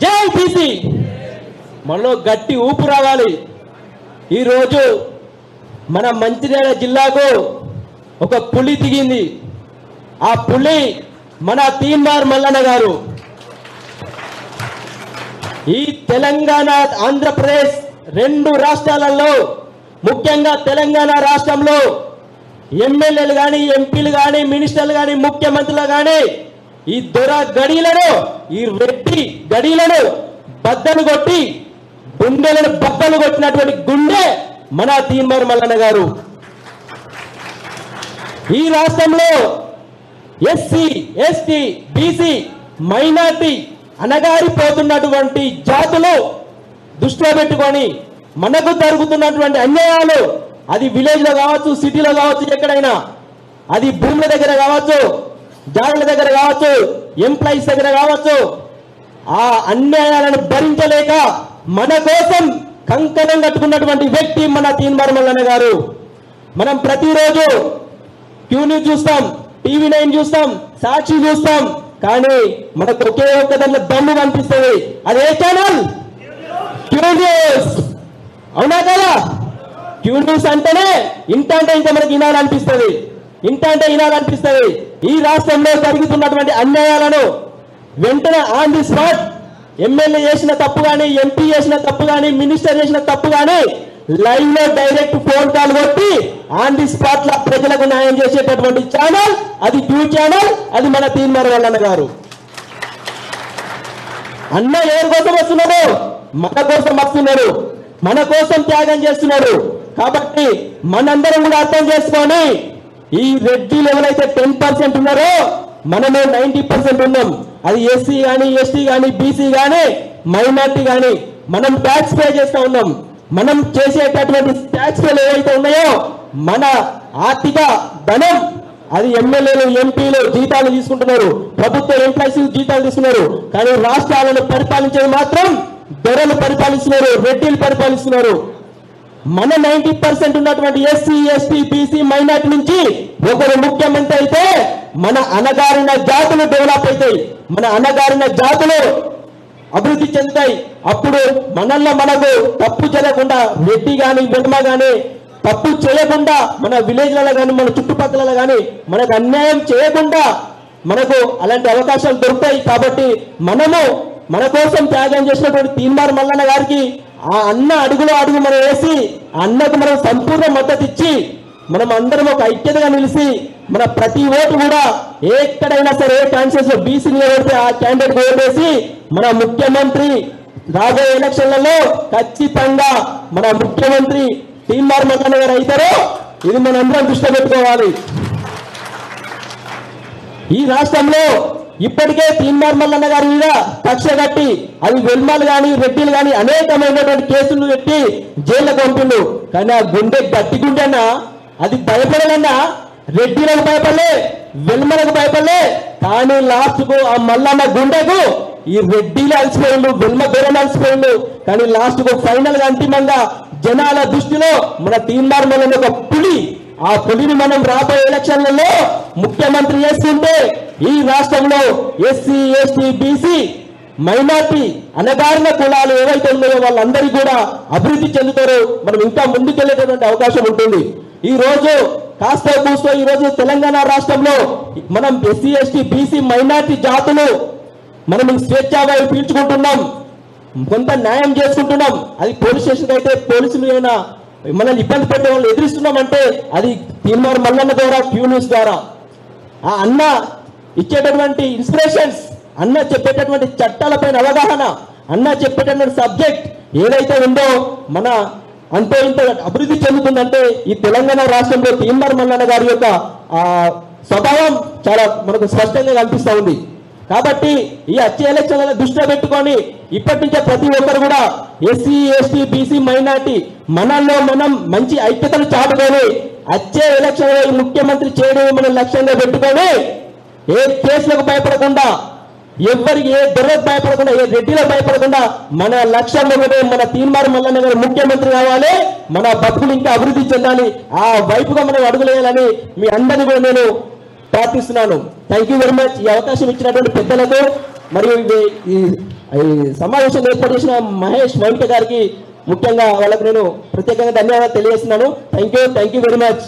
జై బీసీ మనలో గట్టి ఊపు రావాలి. ఈరోజు మన మంచిర్యాల జిల్లాకు ఒక పులి దిగింది. ఆ పులి మన తీన్మార్ మల్లన్న గారు. ఈ తెలంగాణ ఆంధ్రప్రదేశ్ రెండు రాష్ట్రాలలో ముఖ్యంగా తెలంగాణ రాష్ట్రంలో ఎమ్మెల్యేలు కానీ ఎంపీలు కానీ మినిస్టర్లు కానీ ముఖ్యమంత్రులు కానీ ఈ దొర గడిలను ఈ రెడ్డి గడిలను బద్దలు కొట్టి గుండెలను బద్దలు కొట్టినటువంటి గుండె మన తీన్మార్ మల్లన్న గారు. ఈ రాష్ట్రంలో ఎస్సీ ఎస్టీ బీసీ మైనార్టీ అనగారిపోతున్నటువంటి జాతులు దృష్టిలో పెట్టుకొని మనకు జరుగుతున్నటువంటి అన్యాయాలు, అది విలేజ్ లో కావచ్చు, సిటీలో కావచ్చు, ఎక్కడైనా, అది భూముల దగ్గర కావచ్చు, జాగుల దగ్గర కావచ్చు, ఎంప్లాయీస్ దగ్గర కావచ్చు, ఆ అన్యాయాలను భరించలేక మన కోసం కంకణం కట్టుకున్నటువంటి వ్యక్తి మన తీన్మార్ మల్లన్న గారు. మనం ప్రతిరోజు క్యూ న్యూస్ చూస్తాం, టీవీ 9 చూస్తాం, సాక్షి చూస్తాం, కానీ మనకు ఒకే ఒక్క దాంట్లో దమ్ము కనిపిస్తుంది. అది ఏ ఛానల్? Q news. అవునా కదా? క్యూ న్యూస్ అంటేనే ఇంటే ఇంకా మనకి వినాలనిపిస్తుంది, వినాలనిపిస్తుంది. ఈ రాష్ట్రంలో జరుగుతున్నటువంటి అన్యాయాలను వెంటనే ఆన్ ది స్పాట్ ఎమ్మెల్యే చేసిన తప్పు కానీ, ఎంపీ చేసిన తప్పు కానీ, మినిస్టర్ చేసిన తప్పు కానీ లైవ్ లో డైరెక్ట్ ఫోన్ కాల్ కొట్టి ఆన్ ది స్పాట్ లో ప్రజలకు న్యాయం చేసేటటువంటి ఛానల్ అది క్యూ ఛానల్. అది మన తీన్మార్ మల్లన్న గారు. అన్న ఎవరి కోసం వస్తున్నాడు? మన కోసం వస్తున్నాడు, మన కోసం త్యాగం చేస్తున్నాడు. కాబట్టి మనందరం కూడా అర్థం చేసుకొని ఈ రెడ్డిలు ఎవరైతే 10% ఉన్నారో మనము 90% ఉన్నాం. అది ఎస్సీ కానీ, ఎస్టీ కానీ, బీసీ కానీ, మైనార్టీ కానీ మనం ట్యాక్స్ పే చేస్తూ ఉన్నాం. మనం చేసేటటువంటి ట్యాక్స్లు ఏవైతే ఉన్నాయో మన ఆర్థిక ధనం, అది ఎమ్మెల్యేలు ఎంపీలు జీతాలు తీసుకుంటున్నారు, ప్రభుత్వ ఎంప్లాయీస్ జీతాలు తీసుకున్నారు, కానీ రాష్ట్రాలను పరిపాలించేది మాత్రం దొరలు పరిపాలిస్తున్నారు, రెడ్డిలు పరిపాలిస్తున్నారు. మన 90% ఉన్నటువంటి ఎస్సీ ఎస్టీ బీసీ మైనార్టీ నుంచి ఒకరు ముఖ్యమంత్రి అయితే మన అణగారిన జాతులు డెవలప్ అవుతాయి, మన అణగారిన జాతులు అభివృద్ధి చెందుతాయి. అప్పుడు మనల్లో మనకు తప్పు చేయకుండా, రెడ్డి కానీ వెనుమ కానీ తప్పు చేయకుండా, మన విలేజ్లలో కానీ మన చుట్టుపక్కల కానీ మనకు అన్యాయం చేయకుండా మనకు అలాంటి అవకాశాలు దొరుకుతాయి. కాబట్టి మనము మన కోసం త్యాగం చేసినటువంటి తీన్మార్ మల్లన్న గారికి ఆ అన్న అడుగులో అడుగు మనం వేసి అన్నకు మనం సంపూర్ణ మద్దతు ఇచ్చి మనం అందరం ఒక ఐక్యతగా నిలిచి మన ప్రతి ఓటు కూడా ఎక్కడైనా సరే ఏ కాన్షియస్ లో బీసీ నిలబడితే ఆ క్యాండిడేట్ ఓటు వేసి మన ముఖ్యమంత్రి రాబోయే ఎలక్షన్లలో ఖచ్చితంగా మన ముఖ్యమంత్రి తీన్మార్ మల్లన్న గారు అవుతారో ఇది మనందరం దృష్టి పెట్టుకోవాలి. ఈ రాష్ట్రంలో ఇప్పటికే తీన్మార్ మల్లన్న గారి మీద కక్ష కట్టి అది వెల్మాలు కానీ రెడ్డిలు కానీ అనేకమైనటువంటి కేసులు పెట్టి జైళ్ళకు పంపిండు. కానీ ఆ గుండె గట్టి గుండెన్నా, అది భయపడలన్నా, రెడ్డిలకు భయపడలే, వెల్మలకు భయపడలే, కానీ లాస్ట్ కు ఆ మల్లన్న గుండెకు ఈ రెడ్డిలు అలసిపోయిండు, వెల్మ దూరం అలసిపోయిండు. కానీ లాస్ట్ కు ఫైనల్ గా అంతిమంగా జనాల దృష్టిలో మన తీన్మార్ మల్లన్న ఒక పులి. ఆ పులిని మనం రాబోయే ఎలక్షన్లలో ముఖ్యమంత్రి చేస్తుంటే ఈ రాష్ట్రంలో ఎస్సీ ఎస్టీ బీసీ మైనార్టీ అనగారిన కులాలు ఏవైతే ఉన్నాయో వాళ్ళందరికీ కూడా అభివృద్ధి చెందుతారో మనం ఇంకా ముందుకెళ్లేటటువంటి అవకాశం ఉంటుంది. ఈ రోజు కాస్త కూస్తో ఈ రోజు తెలంగాణ రాష్ట్రంలో మనం ఎస్సీ ఎస్టీ బీసీ మైనార్టీ జాతులు మనం స్వేచ్ఛాగా పీల్చుకుంటున్నాం, కొంత న్యాయం చేసుకుంటున్నాం. అది పోలీస్ స్టేషన్ అయితే పోలీసులు ఏమైనా మనల్ని ఇబ్బంది పెట్టే వాళ్ళు ఎదిరిస్తున్నామంటే అది తీన్మార్ మల్లన్న ద్వారా, క్యూ న్యూస్ ద్వారా. ఆ అన్న ఇచ్చేటటువంటి ఇన్స్పిరేషన్స్, అన్న చెప్పేటటువంటి చట్టాలపైన అవగాహన, అన్న చెప్పేటటువంటి సబ్జెక్ట్ ఏదైతే ఉందో మన అంతో ఇంత అభివృద్ధి చెందుతుందంటే ఈ తెలంగాణ రాష్ట్రంలో తీన్మార్ మల్లన్న గారి యొక్క స్వభావం చాలా మనకు స్పష్టంగా కనిపిస్తూ ఉంది. కాబట్టి ఈ వచ్చే ఎలక్షన్లను దృష్టిలో పెట్టుకొని ఇప్పటి నుంచే ప్రతి ఒక్కరు కూడా ఎస్సీ ఎస్టీ బీసీ మైనార్టీ మనల్లో మనం మంచి ఐక్యతను చాటుకొని వచ్చే ఎలక్షన్లో ముఖ్యమంత్రి చేయడం మనం లక్ష్యంగా పెట్టుకొని ఏ కేసులకు భయపడకుండా, ఎవరికి ఏ దొరకు భయపడకుండా, ఏ రెడ్డిలకు భయపడకుండా మన లక్ష్యం ఒకటే, మన తీన్మార్ మల్లన్న గారు ముఖ్యమంత్రి కావాలి, మన బతుకులు ఇంకా అభివృద్ధి చెందాలి, ఆ వైపుగా మనం అడుగులేయాలని మీ అందరినీ కూడా నేను ప్రార్థిస్తున్నాను. Thank you very much. ఈ అవకాశం ఇచ్చినటువంటి పెద్దలకు మరియు ఈ సమావేశం ఏర్పాటు చేసిన మహేష్ మౌంట గారికి ముఖ్యంగా వాళ్ళకు నేను ప్రత్యేకంగా ధన్యవాదాలు తెలియజేస్తున్నాను. Thank you very much.